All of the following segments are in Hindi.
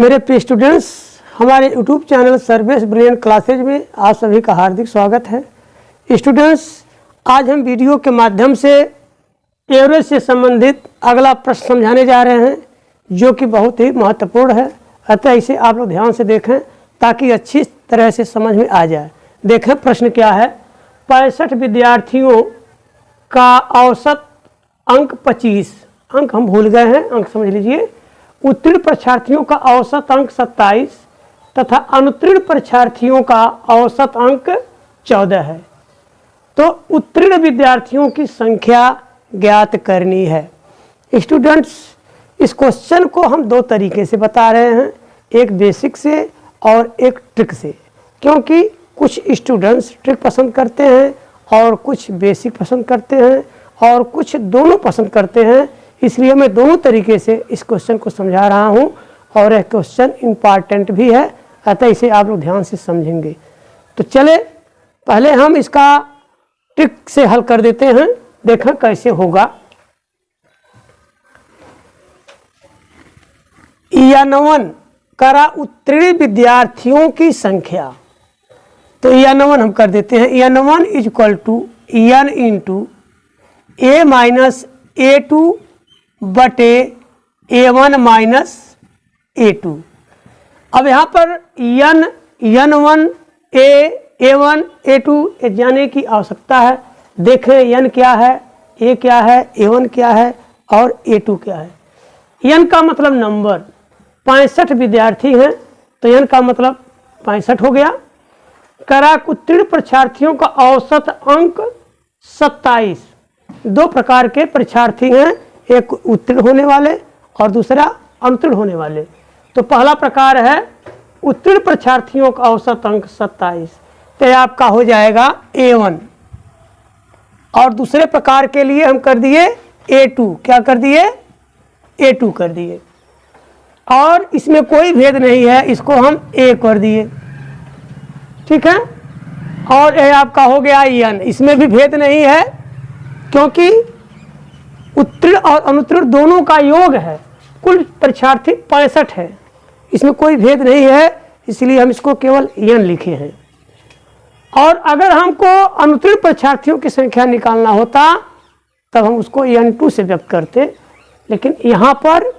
मेरे प्रिय स्टूडेंट्स, हमारे YouTube channel service brilliant classes में आप सभी का हार्दिक स्वागत है। स्टूडेंट्स, आज हम वीडियो के माध्यम से एवरेज से संबंधित अगला प्रश्न समझाने जा रहे हैं, जो कि बहुत ही महत्वपूर्ण है। अतः इसे आप लोग ध्यान से देखें ताकि अच्छी तरह से समझ में आ जाए। देखें प्रश्न क्या है। 65 विद्यार्थियों का औसत अंक 25, अंक हम भूल गए हैं, अंक समझ लीजिए। उत्तीर्ण परीक्षार्थियों का औसत अंक 27 तथा अनुत्तीर्ण परीक्षार्थियों का औसत अंक 14 है। तो उत्तीर्ण विद्यार्थियों की संख्या ज्ञात करनी है। स्टूडेंट्स, इस क्वेश्चन को हम दो तरीके से बता रहे हैं, एक बेसिक से और एक ट्रिक से, क्योंकि कुछ स्टूडेंट्स ट्रिक पसंद करते हैं और कुछ बेसिक पसंद करते हैं और कुछ दोनों पसंद करते हैं। इसलिए मैं दोनों तरीके से इस क्वेश्चन को समझा रहा हूं और यह क्वेश्चन इम्पॉर्टेंट भी है, अतः इसे आप लोग ध्यान से समझेंगे। तो चले पहले हम इसका ट्रिक से हल कर देते हैं, देखें कैसे होगा। 91 करा उत्तीर्ण विद्यार्थियों की संख्या। तो 91 हम कर देते हैं। 91 is equal to n into a minus a2 बटे a1 माइनस a2। अब यहाँ पर n1 a1 a2 जाने की आवश्यकता है। देखें n क्या है, a क्या है, a1 क्या है और a2 क्या है। n का मतलब नंबर, 65 विद्यार्थी हैं तो n का मतलब 65 हो गया। करा उत्तीर्ण परीक्षार्थियों का औसत अंक 27। दो प्रकार के परीक्षार्थी हैं, एक उत्तीर्ण होने वाले और दूसरा अनुत्तीर्ण होने वाले। तो पहला प्रकार है उत्तीर्ण परीक्षार्थियों का औसत अंक 27, तो यह आपका हो जाएगा A1। और दूसरे प्रकार के लिए हम कर दिए A2। क्या कर दिए? A2 कर दिए। और इसमें कोई भेद नहीं है, इसको हम A कर दिए, ठीक है। और यह आपका हो गया n। इसमें भी भेद नहीं है, क्योंकि उत्तीर्ण और अनुत्तीर्ण दोनों का योग है। कुल परीक्षार्थी 65 है, इसमें कोई भेद नहीं है, इसलिए हम इसको केवल n लिखे हैं। और अगर हमको अनुत्तीर्ण परीक्षार्थियों की संख्या निकालना होता तब हम उसको n2 से व्यक्त करते, लेकिन यहाँ पर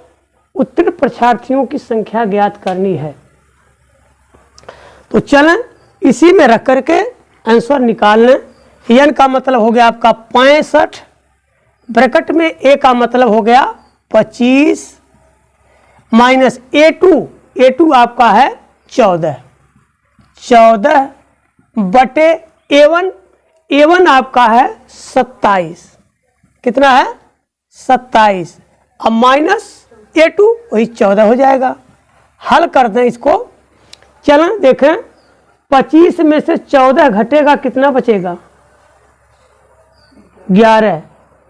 उत्तीर्ण परीक्षार्थियों की संख्या ज्ञात करनी है। तो चलें इसी में रख करके आंसर निकाल लें। n का मतलब हो गया आपका 65, ब्रैकेट में a का मतलब हो गया 25 माइनस a2 आपका है 14 बटे a1 आपका है 27। कितना है? 27। अब माइनस a2 वही 14 हो जाएगा। हल कर दें इसको। चलें देखें, 25 में से 14 घटेगा, कितना बचेगा? 11।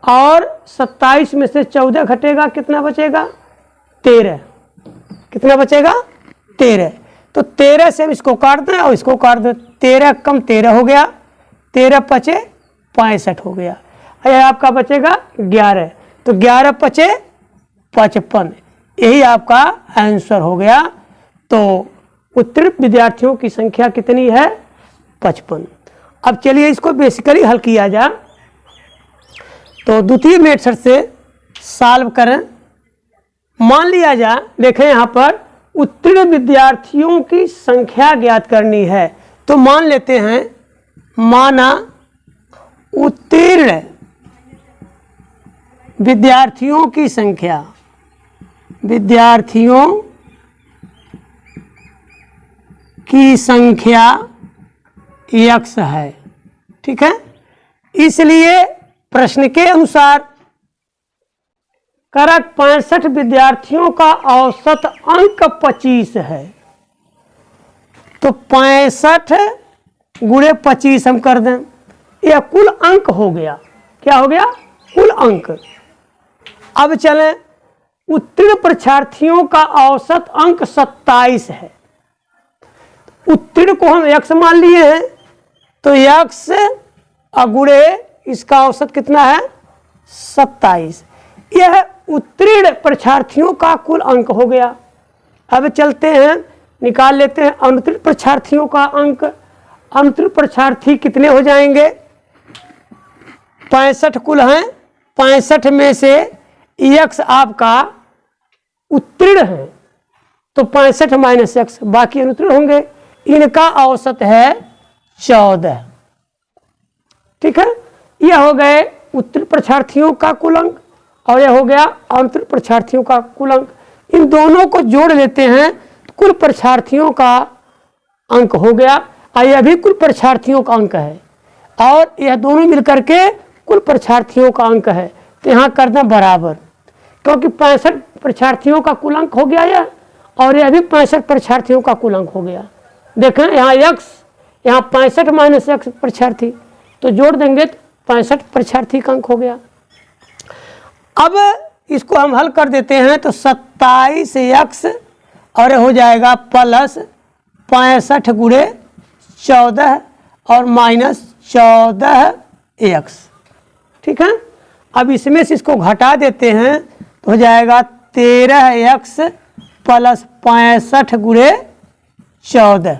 और 27 में से 14 घटेगा, कितना बचेगा? 13। कितना बचेगा? 13। तो 13 से हम इसको काट दें और इसको काट दें। 13 कम 13 हो गया, 13 पचे 65 हो गया। यह आपका बचेगा 11। तो 11 पचे 55, यही आपका आंसर हो गया। तो उत्तीर्ण विद्यार्थियों की संख्या कितनी है? 55। अब चलिए इसको बेसिकली हल किया जाए। तो द्वितीय मेथड से सॉल्व करें। मान लिया जाए, देखें यहाँ पर उत्तीर्ण विद्यार्थियों की संख्या ज्ञात करनी है। तो मान लेते हैं, माना उत्तीर्ण विद्यार्थियों की संख्या, विद्यार्थियों की संख्या x है, ठीक है। इसलिए प्रश्न के अनुसार करक 65 विद्यार्थियों का औसत अंक 25 है। तो 65 गुणे 25 हम कर दें, यह कुल अंक हो गया। क्या हो गया? कुल अंक। अब चलें, उत्तीर्ण परीक्षार्थियों का औसत अंक 27 है। उत्तीर्ण को हम x मान लिए हैं, तो x गुणे इसका औसत कितना है? 27। यह उत्तीर्ण परीक्षार्थियों का कुल अंक हो गया। अब चलते हैं, निकाल लेते हैं अनुत्तीर्ण परीक्षार्थियों का अंक। अनुत्तीर्ण परीक्षार्थी कितने हो जाएंगे? 65 कुल हैं। 65 में से x आपका उत्तीर्ण है तो 65 माइनस x, बाकी अनुत्तीर्ण होंगे। इनका औसत है 14। ठीक है, यह हो गए उत्तीर्ण परीक्षार्थियों का कुल अंक और यह हो गया अनुत्तीर्ण परीक्षार्थियों का कुल अंक। इन दोनों को जोड़ लेते हैं तो कुल परीक्षार्थियों का अंक हो गया और यह भी कुल परीक्षार्थियों का अंक है और यह दोनों मिलकर के कुल परीक्षार्थियों का अंक है। तो यहाँ कर दें बराबर, क्योंकि 65 परीक्षार्थियों का कुल अंक हो गया यह और यह भी 65 परीक्षार्थियों का कुल अंक हो गया। देखें यहाँ x, यहाँ 65 माइनस x परीक्षार्थी, तो जोड़ देंगे तो 65 परीक्षार्थी का अंक हो गया। अब इसको हम हल कर देते हैं तो 27x और हो जाएगा प्लस 65 गुणे 14 और माइनस 14x। ठीक है, अब इसमें से इसको घटा देते हैं तो हो जाएगा 13x प्लस 65 गुणे 14।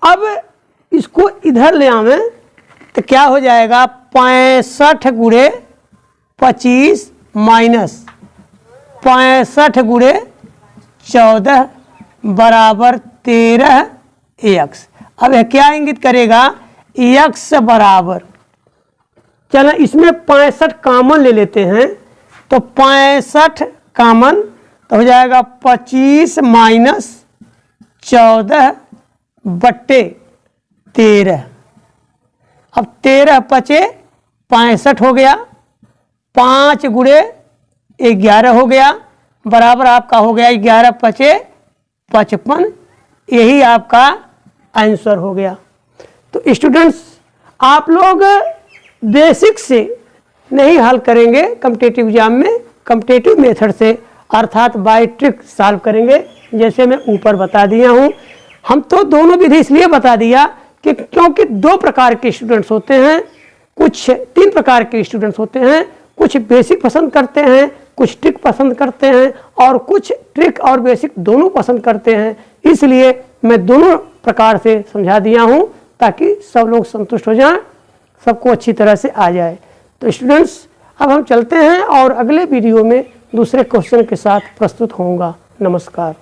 अब इसको इधर ले आवें तो क्या हो जाएगा 65 गुणे 25 माइनस 65 गुणे 14 बराबर 13x। अब यह क्या इंगित करेगा? x बराबर, चलो इसमें 65 कामन ले लेते हैं तो 65 कामन तो हो जाएगा 25 माइनस 14 बट्टे 13। अब 13 पचे 65 हो गया, 5 गुणे 11 हो गया बराबर आपका हो गया 11 पचे 55। यही आपका आंसर हो गया। तो स्टूडेंट्स, आप लोग बेसिक से नहीं हल करेंगे कॉम्पिटिटिव एग्जाम में, कॉम्पिटिटिव मेथड से अर्थात बाय ट्रिक सॉल्व करेंगे, जैसे मैं ऊपर बता दिया हूँ। हम तो दोनों विधि इसलिए बता दिया कि क्योंकि 2 प्रकार के स्टूडेंट्स होते हैं, कुछ 3 प्रकार के स्टूडेंट्स होते हैं, कुछ बेसिक पसंद करते हैं, कुछ ट्रिक पसंद करते हैं और कुछ ट्रिक और बेसिक दोनों पसंद करते हैं। इसलिए मैं दोनों प्रकार से समझा दिया हूँ ताकि सब लोग संतुष्ट हो जाएं, सबको अच्छी तरह से आ जाए। तो स्टूडेंट्स, अब हम चलते हैं और अगले वीडियो में दूसरे क्वेश्चन के साथ प्रस्तुत होऊंगा। नमस्कार।